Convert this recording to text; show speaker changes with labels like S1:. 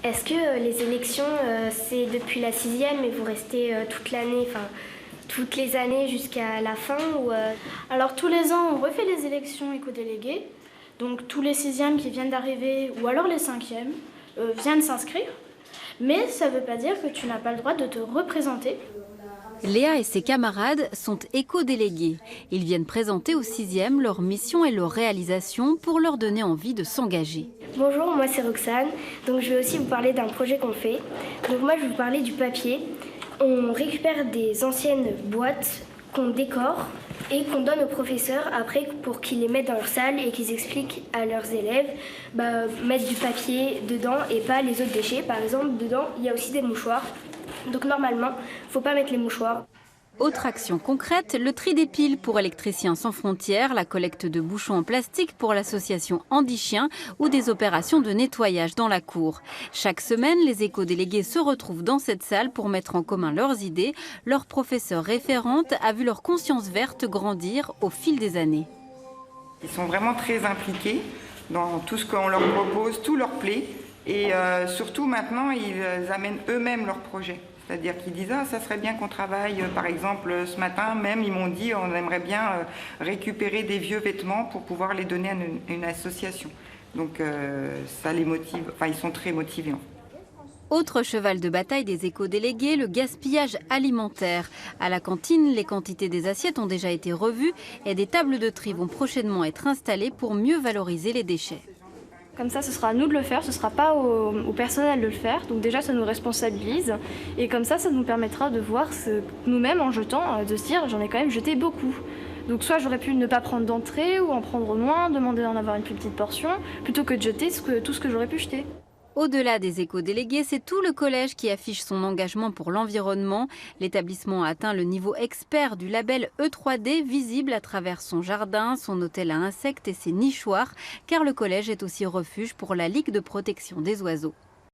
S1: Est-ce que les élections, c'est depuis la sixième et vous restez toute l'année, enfin toutes les années jusqu'à la fin ou,
S2: Alors tous les ans, on refait les élections éco-déléguées. Donc tous les sixièmes qui viennent d'arriver, ou alors les cinquièmes, viennent s'inscrire. Mais ça ne veut pas dire que tu n'as pas le droit de te représenter.
S3: Léa et ses camarades sont éco-délégués. Ils viennent présenter aux sixièmes leur mission et leur réalisation pour leur donner envie de s'engager.
S1: Bonjour, moi c'est Roxane. Donc je vais aussi vous parler d'un projet qu'on fait. Donc moi je vais vous parler du papier. On récupère des anciennes boîtes qu'on décore et qu'on donne aux professeurs après pour qu'ils les mettent dans leur salle et qu'ils expliquent à leurs élèves mettre du papier dedans et pas les autres déchets. Par exemple, dedans il y a aussi des mouchoirs. Donc normalement, il ne faut pas mettre les mouchoirs.
S3: Autre action concrète, le tri des piles pour Électriciens sans frontières, la collecte de bouchons en plastique pour l'association Andy Chien ou des opérations de nettoyage dans la cour. Chaque semaine, les éco-délégués se retrouvent dans cette salle pour mettre en commun leurs idées. Leur professeur référente a vu leur conscience verte grandir au fil des années.
S4: Ils sont vraiment très impliqués dans tout ce qu'on leur propose, tout leur plaît. Et surtout maintenant, ils amènent eux-mêmes leurs projets. C'est-à-dire qu'ils disent « Ah, ça serait bien qu'on travaille, par exemple, ce matin, même, ils m'ont dit, on aimerait bien récupérer des vieux vêtements pour pouvoir les donner à une association. » Donc ça les motive, enfin ils sont très motivés.
S3: Autre cheval de bataille des éco-délégués, le gaspillage alimentaire. À la cantine, les quantités des assiettes ont déjà été revues et des tables de tri vont prochainement être installées pour mieux valoriser les déchets.
S2: Comme ça, ce sera à nous de le faire, ce ne sera pas au personnel de le faire. Donc déjà, ça nous responsabilise. Et comme ça nous permettra de voir nous-mêmes en jetant, de se dire j'en ai quand même jeté beaucoup. Donc soit j'aurais pu ne pas prendre d'entrée ou en prendre moins, demander d'en avoir une plus petite portion, plutôt que de jeter tout ce que j'aurais pu jeter.
S3: Au-delà des éco-délégués, c'est tout le collège qui affiche son engagement pour l'environnement. L'établissement a atteint le niveau expert du label E3D, visible à travers son jardin, son hôtel à insectes et ses nichoirs, car le collège est aussi refuge pour la Ligue de protection des oiseaux.